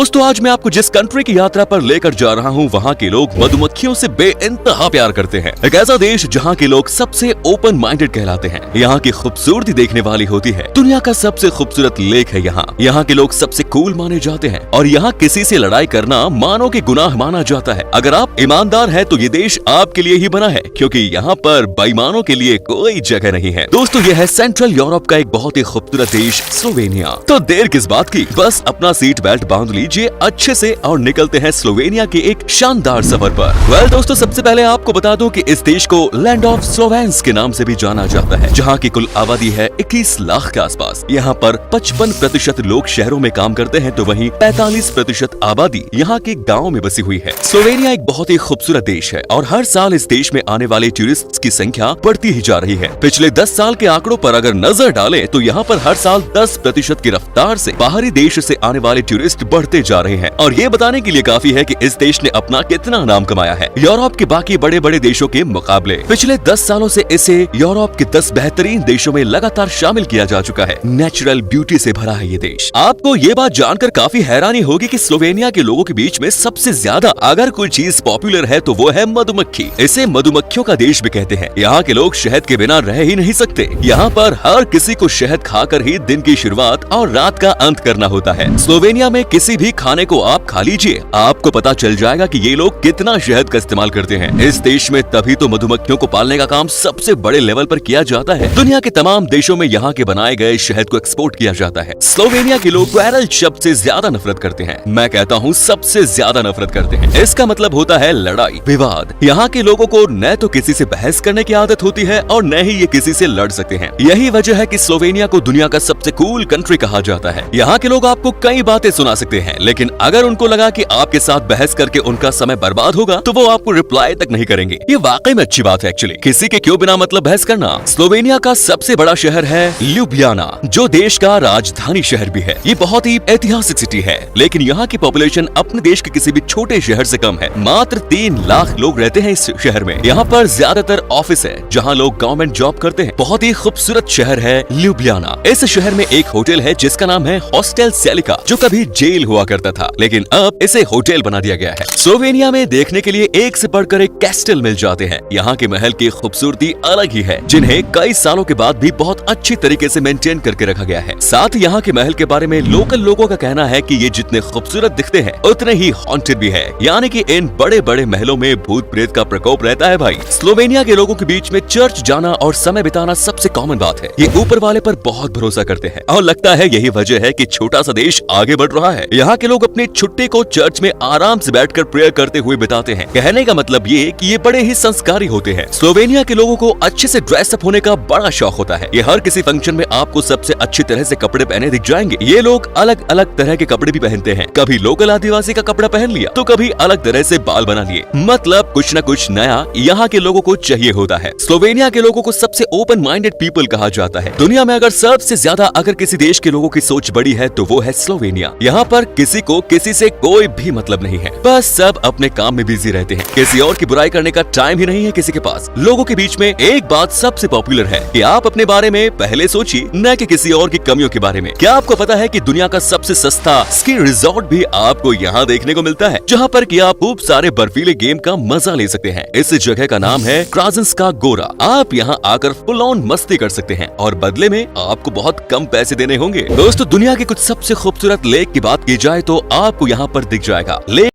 दोस्तों आज मैं आपको जिस कंट्री की यात्रा पर लेकर जा रहा हूँ वहाँ के लोग मधुमक्खियों से बेइंतहा प्यार करते हैं। एक ऐसा देश जहाँ के लोग सबसे ओपन माइंडेड कहलाते हैं। यहाँ की खूबसूरती देखने वाली होती है। दुनिया का सबसे खूबसूरत लेक है यहाँ के लोग सबसे कूल माने जाते हैं और यहाँ किसी से लड़ाई करना मानो के गुनाह माना जाता है। अगर आप ईमानदार हैं तो ये देश आपके लिए ही बना है, क्योंकि यहाँ पर बेईमानों के लिए कोई जगह नहीं है। दोस्तों ये है सेंट्रल यूरोप का एक बहुत ही खूबसूरत देश स्लोवेनिया। तो देर किस बात की, बस अपना सीट बेल्ट बांध लीजिए अच्छे से और निकलते हैं स्लोवेनिया के एक शानदार सफर पर। दोस्तों सबसे पहले आपको बता दूं कि इस देश को लैंड ऑफ स्लोवेन्स के नाम से भी जाना जाता है, जहां की कुल आबादी है 21 लाख के आसपास। यहां पर 55% लोग शहरों में काम करते हैं, तो वहीं 45% आबादी यहां के गाँव में बसी हुई है। स्लोवेनिया एक बहुत ही खूबसूरत देश है और हर साल इस देश में आने वाले टूरिस्ट की संख्या बढ़ती ही जा रही है। पिछले 10 साल के आंकड़ों पर अगर नजर डालें तो यहाँ पर हर साल 10% की रफ्तार से बाहरी देश से आने वाले टूरिस्ट बढ़ते जा रहे हैं। और ये बताने के लिए काफी है कि इस देश ने अपना कितना नाम कमाया है यूरोप के बाकी बड़े बड़े देशों के मुकाबले। पिछले 10 सालों से इसे यूरोप के 10 बेहतरीन देशों में लगातार शामिल किया जा चुका है। नेचुरल ब्यूटी से भरा है ये देश। आपको ये बात जानकर काफी हैरानी होगी कि स्लोवेनिया के लोगों के बीच में सबसे ज्यादा अगर कोई चीज पॉपुलर है तो वो है मधुमक्खी। इसे मधुमक्खियों का देश भी कहते हैं। यहाँ के लोग शहद के बिना रह ही नहीं सकते। यहाँ पर हर किसी को शहद खाकर ही दिन की शुरुआत और रात का अंत करना होता है। स्लोवेनिया में किसी भी खाने को आप खा लीजिए, आपको पता चल जाएगा कि ये लोग कितना शहद का इस्तेमाल करते हैं। इस देश में तभी तो मधुमक्खियों को पालने का काम सबसे बड़े लेवल पर किया जाता है। दुनिया के तमाम देशों में यहाँ के बनाए गए शहद को एक्सपोर्ट किया जाता है। स्लोवेनिया के लोग क्वेरल शब्द से ज्यादा नफरत करते हैं। मैं कहता हूँ सबसे ज्यादा नफरत करते हैं। इसका मतलब होता है लड़ाई विवाद। यहाँ के लोगों को न तो किसी से बहस करने की आदत होती है और न ही ये किसी से लड़ सकते हैं। यही वजह है कि स्लोवेनिया को दुनिया का सबसे कूल कंट्री कहा जाता है। यहाँ के लोग आपको कई बातें सुना सकते हैं, लेकिन अगर उनको लगा कि आपके साथ बहस करके उनका समय बर्बाद होगा तो वो आपको रिप्लाई तक नहीं करेंगे। ये वाकई में अच्छी बात है एक्चुअली। किसी के क्यों बिना मतलब बहस करना। स्लोवेनिया का सबसे बड़ा शहर है ल्यूब्लियाना, जो देश का राजधानी शहर भी है। ये बहुत ही ऐतिहासिक सिटी है, लेकिन यहाँ की पॉपुलेशन अपने देश के किसी भी छोटे शहर से कम है। मात्र 3 लाख लोग रहते हैं इस शहर में। यहाँ पर ज्यादातर ऑफिस है जहाँ लोग गवर्नमेंट जॉब करते हैं। बहुत ही खूबसूरत शहर है ल्यूब्लियाना। इस शहर में एक होटल है जिसका नाम है हॉस्टल सेलिका, जो कभी जेल हुआ करता था, लेकिन अब इसे होटल बना दिया गया है। स्लोवेनिया में देखने के लिए एक से बढ़कर एक कैस्टल मिल जाते हैं। यहाँ के महल की खूबसूरती अलग ही है, जिन्हें कई सालों के बाद भी बहुत अच्छी तरीके से मेंटेन करके रखा गया है। साथ ही यहाँ के महल के बारे में लोकल लोगों का कहना है कि ये जितने खूबसूरत दिखते हैं उतने ही हॉन्टेड भी है, यानी कि इन बड़े बड़े महलों में भूत प्रेत का प्रकोप रहता है। भाई स्लोवेनिया के लोगों के बीच में चर्च जाना और समय बिताना सबसे कॉमन बात है। ये ऊपर वाले पर बहुत भरोसा करते हैं और लगता है यही वजह है कि छोटा सा देश आगे बढ़ रहा है। यहाँ के लोग अपनी छुट्टी को चर्च में आराम से बैठकर प्रेयर करते हुए बिताते हैं। कहने का मतलब ये कि ये बड़े ही संस्कारी होते हैं। स्लोवेनिया के लोगों को अच्छे से ड्रेस अप होने का बड़ा शौक होता है। ये हर किसी फंक्शन में आपको सबसे अच्छी तरह से कपड़े पहने दिख जाएंगे। ये लोग अलग अलग तरह के कपड़े भी पहनते हैं। कभी लोकल आदिवासी का कपड़ा पहन लिया तो कभी अलग तरह से बाल बना लिए। मतलब कुछ न कुछ नया यहाँ के लोगों को चाहिए होता है। स्लोवेनिया के लोगों को सबसे ओपन माइंडेड पीपल कहा जाता है। दुनिया में अगर सबसे ज्यादा अगर किसी देश के लोगों की सोच बड़ी है तो वो है स्लोवेनिया। यहाँ पर किसी को किसी से कोई भी मतलब नहीं है, बस सब अपने काम में बिजी रहते हैं। किसी और की बुराई करने का टाइम ही नहीं है किसी के पास। लोगों के बीच में एक बात सबसे पॉपुलर है कि आप अपने बारे में पहले सोचिए, न कि किसी और की कमियों के बारे में। क्या आपको पता है कि दुनिया का सबसे सस्ता स्की रिजॉर्ट भी आपको यहाँ देखने को मिलता है, जहाँ पर कि आप खूब सारे बर्फीले गेम का मजा ले सकते हैं। इस जगह का नाम है क्राजंस्का गोरा। आप यहाँ आकर फुल ऑन मस्ती कर सकते हैं और बदले में आपको बहुत कम पैसे देने होंगे। दोस्तों दुनिया की कुछ सबसे खूबसूरत लेक की बात की जाए तो आपको यहाँ पर दिख जाएगा। लेक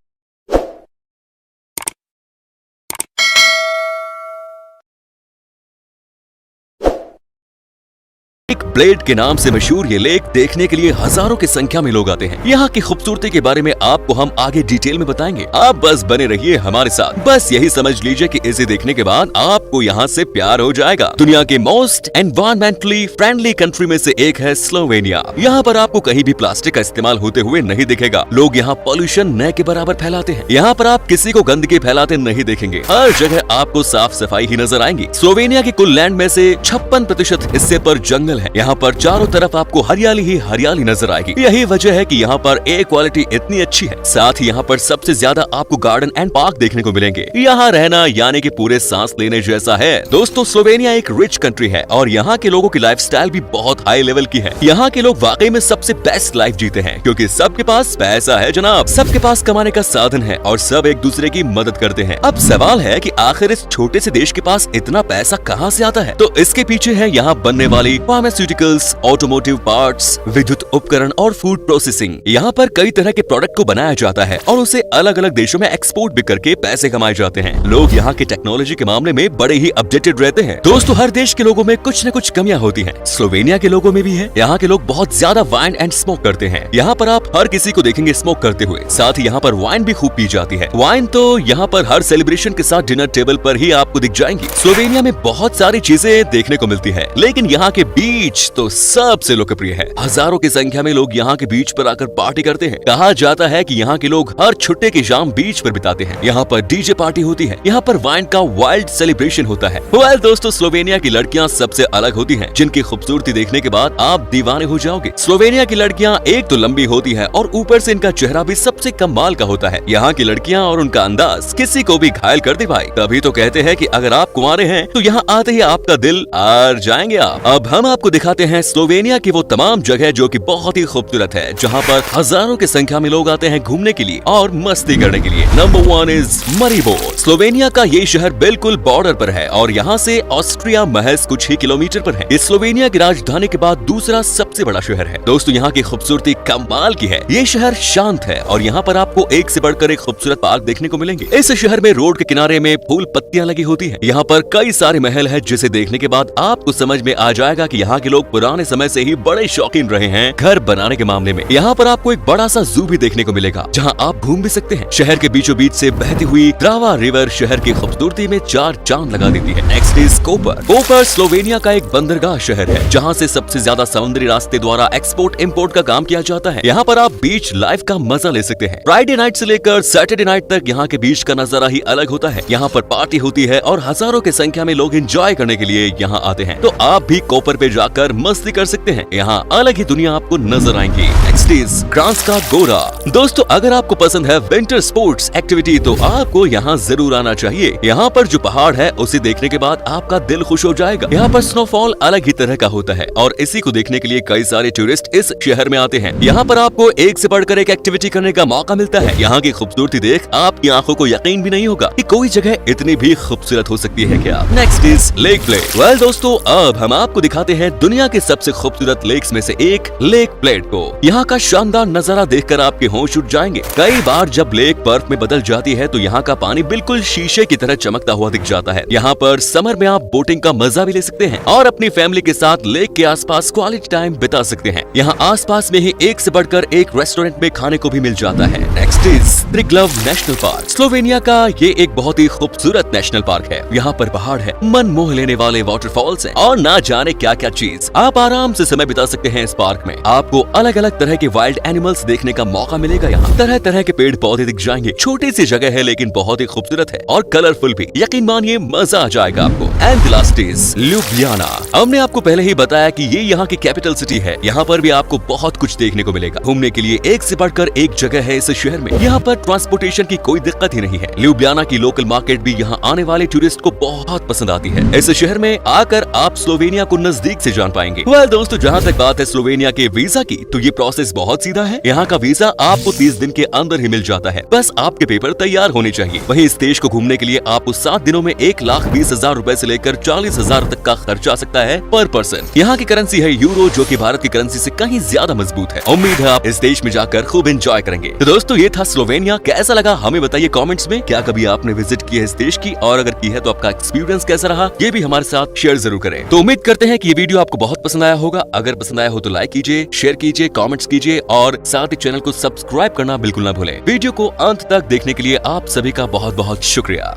ब्लेड के नाम से मशहूर ये लेक देखने के लिए हजारों की संख्या में लोग आते हैं। यहाँ की खूबसूरती के बारे में आपको हम आगे डिटेल में बताएंगे। आप बस बने रहिए हमारे साथ। बस यही समझ लीजिए कि इसे देखने के बाद आपको यहाँ से प्यार हो जाएगा। दुनिया के मोस्ट एनवायरमेंटली फ्रेंडली कंट्री में से एक है स्लोवेनिया। यहाँ पर आपको कहीं भी प्लास्टिक का इस्तेमाल होते हुए नहीं दिखेगा। लोग यहाँ पॉल्यूशन न के बराबर फैलाते हैं। यहाँ पर आप किसी को गंदगी फैलाते नहीं देखेंगे। हर जगह आपको साफ सफाई ही नजर आएंगी। स्लोवेनिया की कुल लैंड में से 56% हिस्से पर जंगल है। यहाँ पर चारों तरफ आपको हरियाली ही हरियाली नजर आएगी। यही वजह है कि यहाँ पर एयर क्वालिटी इतनी अच्छी है। साथ ही यहाँ पर सबसे ज्यादा आपको गार्डन एंड पार्क देखने को मिलेंगे। यहाँ रहना यानी कि पूरे सांस लेने जैसा है। दोस्तों, स्लोवेनिया एक रिच कंट्री है और यहाँ के लोगों की लाइफस्टाइल भी बहुत हाई लेवल की है। यहाँ के लोग वाकई में सबसे बेस्ट लाइफ जीते हैं क्योंकि सबके पास पैसा है जनाब, सबके पास कमाने का साधन है और सब एक दूसरे की मदद करते हैं। अब सवाल है कि आखिर इस छोटे से देश के पास इतना पैसा कहाँ से आता है? तो इसके पीछे है यहाँ बनने वाली फार्मास्यूटिकल्स, ऑटोमोटिव पार्ट्स, विद्युत उपकरण और फूड प्रोसेसिंग। यहाँ पर कई तरह के प्रोडक्ट को बनाया जाता है और उसे अलग अलग देशों में एक्सपोर्ट भी करके पैसे कमाए जाते हैं। लोग यहाँ के टेक्नोलॉजी के मामले में बड़े ही अपडेटेड रहते हैं। दोस्तों, हर देश के लोगों में कुछ न कुछ कमियां होती हैं। स्लोवेनिया के लोगों में भी है। यहाँ के लोग बहुत ज्यादा वाइन एंड स्मोक करते हैं। यहाँ पर आप हर किसी को देखेंगे स्मोक करते हुए। साथ ही यहाँ पर वाइन भी खूब पी जाती है। वाइन तो यहाँ पर हर सेलिब्रेशन के साथ डिनर टेबल पर ही आपको दिख जाएंगी। स्लोवेनिया में बहुत सारी चीजें देखने को मिलती है, लेकिन यहाँ के बीच तो सबसे लोकप्रिय है। हजारों की संख्या में लोग यहाँ के बीच पर आकर पार्टी करते हैं। कहा जाता है कि यहाँ के लोग हर छुट्टे की शाम बीच पर बिताते हैं। यहाँ पर डीजे पार्टी होती है। यहाँ पर वाइन का वाइल्ड सेलिब्रेशन होता है। वेल दोस्तों, स्लोवेनिया की लड़कियाँ सबसे अलग होती हैं, जिनकी खूबसूरती देखने के बाद आप दीवाने हो जाओगे। स्लोवेनिया की लड़कियाँ एक तो लंबी होती है और ऊपर से इनका चेहरा भी सबसे कमाल का होता है। यहाँ की लड़कियाँ और उनका अंदाज किसी को भी घायल कर दे भाई। तभी तो कहते हैं कि अगर आप कुंवारे हैं तो यहाँ आते ही आपका दिल हार जाएंगे आप। अब हम आपको दिखाते हैं स्लोवेनिया की वो तमाम जगह जो कि बहुत ही खूबसूरत है, जहाँ पर हजारों की संख्या में लोग आते हैं घूमने के लिए और मस्ती करने के लिए। Number 1 is मरीबोर। स्लोवेनिया का ये शहर बिल्कुल बॉर्डर पर है और यहाँ से ऑस्ट्रिया महज कुछ ही किलोमीटर पर है। इस स्लोवेनिया की राजधानी के बाद दूसरा सबसे बड़ा शहर है। दोस्तों, यहाँ की खूबसूरती कमाल की है। ये शहर शांत है और यहाँ पर आपको एक से बढ़कर एक खूबसूरत पार्क देखने को मिलेंगे। इस शहर में रोड के किनारे में फूल पत्तियां लगी होती है। यहाँ पर कई सारे महल है, जिसे देखने के बाद आपको समझ में आ जाएगा कि यहाँ के लोग पुराने समय से ही बड़े शौकीन रहे हैं घर बनाने के मामले में। यहाँ पर आपको एक बड़ा सा जू भी देखने को मिलेगा, जहाँ आप घूम भी सकते हैं। शहर के बीचों बीच से बहती हुई द्रावा रिवर शहर की खूबसूरती में 4 चांद लगा देती है। Next is Koper. Koper Slovenia का एक बंदरगाह शहर है, जहाँ से सबसे ज्यादा समुद्री रास्ते द्वारा एक्सपोर्ट इम्पोर्ट का काम किया जाता है। यहाँ पर आप बीच लाइफ का मजा ले सकते हैं। फ्राइडे नाइट से लेकर सैटरडे नाइट तक यहाँ के बीच का नजारा ही अलग होता है। यहाँ पर पार्टी होती है और हजारों की संख्या में लोग एंजॉय करने के लिए यहाँ आते हैं। तो आप भी कोपर पे जाकर मस्ती कर सकते हैं। यहाँ अलग ही दुनिया आपको नजर आएंगी। नेक्स्ट इज क्रांस्का गोरा। दोस्तों, अगर आपको पसंद है विंटर स्पोर्ट्स एक्टिविटी तो आपको यहाँ जरूर आना चाहिए। यहाँ पर जो पहाड़ है उसे देखने के बाद आपका दिल खुश हो जाएगा। यहाँ पर स्नोफॉल अलग ही तरह का होता है और इसी को देखने के लिए कई सारे टूरिस्ट इस शहर में आते हैं। यहाँ पर आपको एक से बढ़कर एक एक्टिविटी करने का मौका मिलता है। यहाँ की खूबसूरती देख आपकी आंखों को यकीन भी नहीं होगा कि कोई जगह इतनी भी खूबसूरत हो सकती है क्या। Next is lake plate. Well दोस्तों, अब हम आपको दिखाते हैं दुनिया के सबसे खूबसूरत लेक्स में से एक लेक प्लेट को। यहाँ का शानदार नजारा देखकर आपके होश उठ जाएंगे। कई बार जब लेक बर्फ में बदल जाती है तो यहाँ का पानी बिल्कुल शीशे की तरह चमकता हुआ दिख जाता है। यहाँ पर समर में आप बोटिंग का मजा भी ले सकते हैं और अपनी फैमिली के साथ लेक के आसपास क्वालिटी टाइम बिता सकते हैं। यहाँ आसपास में ही एक से बढ़कर एक रेस्टोरेंट में खाने को भी मिल जाता है। Next is Triglav national park. Slovenia का ये एक बहुत ही खूबसूरत नेशनल पार्क है। यहाँ पर पहाड़ है, मन मोह लेने वाले वाटरफॉल्स हैं और ना जाने क्या क्या चीज। आप आराम से समय बिता सकते हैं इस पार्क में। आपको अलग अलग तरह के वाइल्ड एनिमल्स देखने का मौका मिलेगा। यहाँ तरह तरह के पेड़ पौधे दिख जाएंगे। छोटी सी जगह है लेकिन बहुत ही खूबसूरत है और कलरफुल भी। यकीन मानिए मजा आ जाएगा आपको। And last is Ljubljana. हमने आपको पहले ही बताया कि ये यहाँ की कैपिटल सिटी है। यहाँ पर भी आपको बहुत कुछ देखने को मिलेगा। घूमने के लिए एक से बढ़कर एक जगह है इस शहर में। यहाँ पर ट्रांसपोर्टेशन की कोई दिक्कत ही नहीं है। ल्यूब्लियाना की लोकल मार्केट भी यहाँ आने वाले टूरिस्ट को बहुत पसंद आती है। इस शहर में आकर आप स्लोवेनिया को नजदीक से जान पाएंगे। वेल दोस्तों, जहाँ तक बात है स्लोवेनिया के वीजा की, तो ये प्रोसेस बहुत सीधा है। यहाँ का वीजा आपको 30 दिन के अंदर ही मिल जाता है। बस आपके पेपर तैयार होने चाहिए। वहीं इस देश को घूमने के लिए आपको 7 दिनों में 1,20,000 रुपए से लेकर 40,000 तक का खर्च आ सकता है पर पर्सन। यहाँ की करेंसी है यूरो, जो कि भारत की करेंसी से कहीं ज्यादा मजबूत है। उम्मीद है आप इस देश में जाकर खूब एंजॉय करेंगे। तो दोस्तों, ये था स्लोवेनिया। कैसा लगा हमें बताइए कमेंट्स में। क्या कभी आपने विजिट किया इस देश की, और अगर की है तो आपका एक्सपीरियंस कैसा रहा ये भी हमारे साथ शेयर जरूर करें। तो उम्मीद करते हैं कि ये वीडियो आपको बहुत पसंद आया होगा। अगर पसंद आया हो तो लाइक कीजिए, शेयर कीजिए, कमेंट्स कीजिए और साथ ही चैनल को सब्सक्राइब करना बिल्कुल ना भूलें। वीडियो को अंत तक देखने के लिए आप सभी का बहुत बहुत शुक्रिया।